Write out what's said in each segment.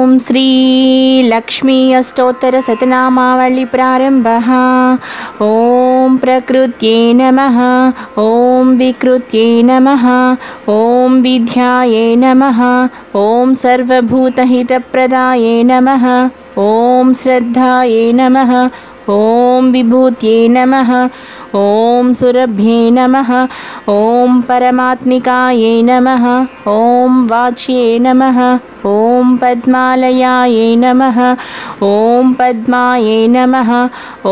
ॐ श्री लक्ष्मी अष्टोत्तर शतनामावली प्रारंभः। ॐ प्रकृत्यै नमः। ॐ विकृत्यै नमः। ॐ विद्यायै नमः। ॐ सर्वभूतहितप्रदायै नमः। ॐ श्रद्धायै नमः। ॐ विभूत्यै नमः। ॐ सुरभ्ये नमः। ॐ परमात्मिकायै नमः। ॐ वाच्ये नमः। ॐ पद्मालयायै नमः। ॐ पद्मायै नमः।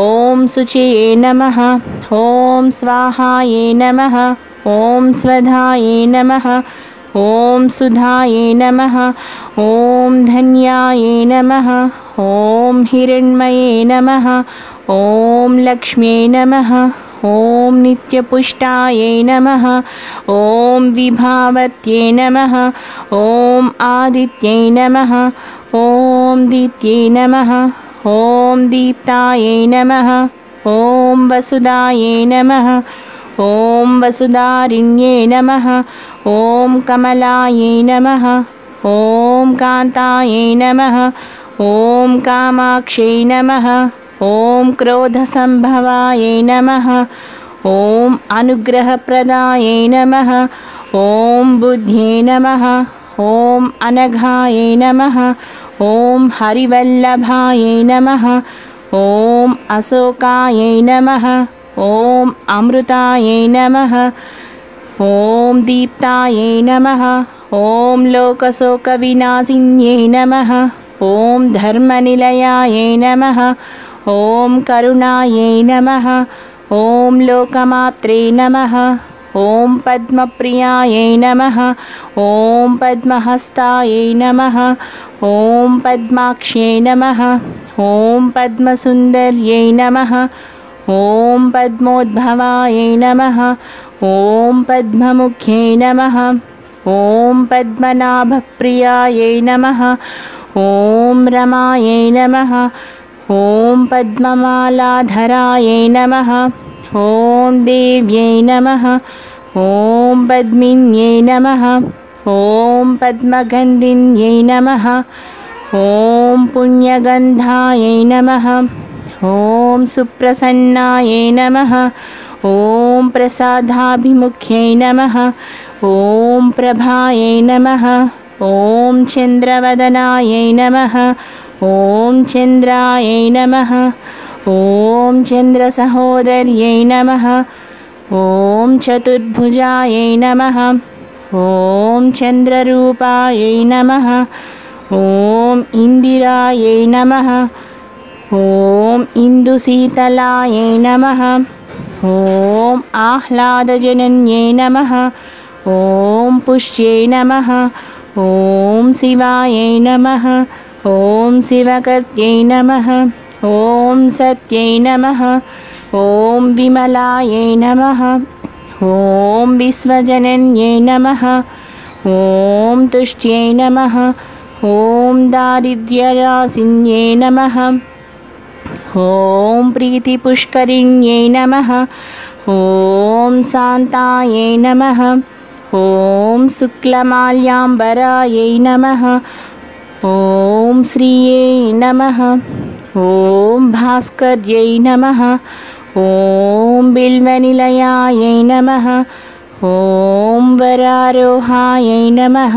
ॐ शुचये नमः। ॐ स्वाहायै नमः। ॐ स्वधायै नमः। ॐ सुधायै नमः। ॐ धन्यायै नमः। ॐ हिरण्मये नमः। ॐ लक्ष्म्यै नमः। ॐ नित्यपुष्टायै नमः। ॐ विभावत्यै नमः। ॐ आदित्यै नमः। ॐ दित्यै नमः। ॐ दीप्तायै नमः। ॐ वसुदायै नमः। ॐ वसुधारिण्ये नमः। ॐ कमलायै नमः। ॐ कान्तायै नमः। ॐ कामाक्ष्यै नमः। ॐ क्रोधसम्भवायै नमः। ॐ अनुग्रहप्रदायै नमः। ॐ बुद्ध्यै नमः। ॐ अनघायै नमः। ॐ हरिवल्लभायै नमः। ॐ अशोकायै नमः। ॐ अमृतायै नमः। ॐ दीप्तायै नमः। ॐ लोकशोकविनाशिन्यै नमः। ॐ धर्मनिलयायै नमः। ॐ करुणायै नमः। ॐ लोकमात्रे नमः। ॐ पद्मप्रियायै नमः। ॐ पद्महस्तायै नमः। ॐ पद्माक्ष्यै नमः। ॐ पद्मसुन्दर्यै नमः। ॐ पद्मोद्भवायै नमः। ॐ पद्ममुख्यै नमः। ॐ पद्मनाभप्रियायै नमः। ॐ रमायै नमः। ॐ पद्ममालाधरायै नमः। ॐ देव्यै नमः। ॐ पद्मिन्यै नमः। ॐ पद्मगन्धिन्यै नमः। ॐ पुण्यगन्धायै नमः। ॐ सुप्रसन्नायै नमः। ॐ प्रसादाभिमुख्यै नमः। ॐ प्रभायै नमः। ॐ चन्द्रवदनायै नमः। ॐ चन्द्रायै नमः। ॐ चन्द्रसहोदर्यै नमः। ॐ चतुर्भुजायै नमः। ॐ चन्द्ररूपायै नमः। ॐ इन्दिरायै नमः। ॐ इन्दुशीतलायै नमः। ॐ आह्लादजनन्यै नमः। ॐ पुष्यै नमः। ॐ शिवायै नमः। ॐ शिवकर्त्यै नमः। ॐ सत्यै नमः। ॐ विमलायै नमः। ॐ विश्वजनन्यै नमः। ॐ तुष्ट्यै नमः। ॐ दारिद्र्यराशिन्यै नमः। ॐ प्रीतिपुष्करिण्यै नमः। ॐ शान्तायै नमः। ॐ शुक्लमाल्याम्बरायै नमः। ॐ श्रियै नमः। ॐ भास्कर्यै नमः। ॐ बिल्वनिलयायै नमः। ॐ वरारोहायै नमः।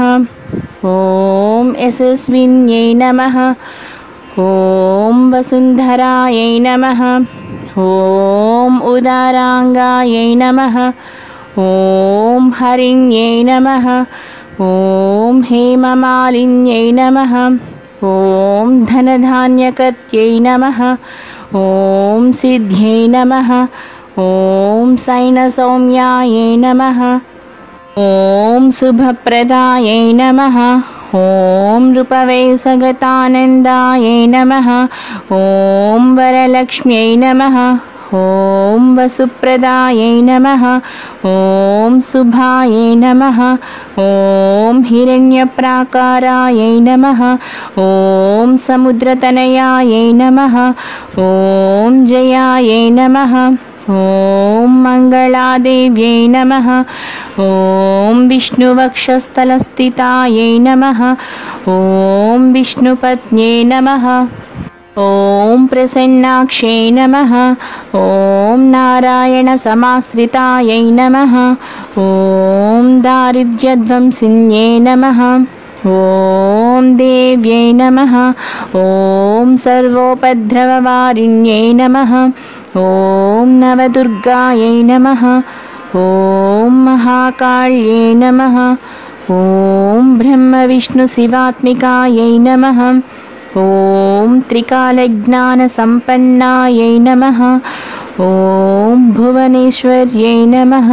ॐ यशस्विन्यै नमः। ॐ वसुन्धरायै नमः। ॐ उदाराङ्गायै नमः। ॐ हरिण्यै नमः। ॐ हेममालिन्यै नमः। ॐ धनधान्यकर्त्यै नमः। ॐ सिद्ध्यै नमः। ॐ शयनसौम्यायै नमः। ॐ शुभप्रदायै नमः। ॐ रूपवैसगतानन्दायै नमः। ॐ वरलक्ष्म्यै नमः। ॐ वसुप्रदायै नमः। ॐ शुभायै नमः। ॐ हिरण्यप्राकारायै नमः। ॐ समुद्रतनयायै नमः। ॐ जयायै नमः। ॐ मङ्गलादेव्यै नमः। ॐ विष्णुवक्षस्थलस्थितायै नमः। ॐ ॐ विष्णुपत्न्यै नमः। ॐ प्रसन्नाक्षै नमः। ॐ नारायणसमाश्रितायै नमः। ॐ दारिद्र्यध्वंसिन्यै नमः। ॐ देव्यै नमः। ॐ सर्वोपद्रववारिण्यै नमः। ॐ नवदुर्गायै नमः। ॐ महाकाल्यै नमः। ॐ ब्रह्मविष्णुशिवात्मिकायै नमः। ॐ त्रिकालज्ञानसम्पन्नायै नमः। ॐ भुवनेश्वर्यै नमः।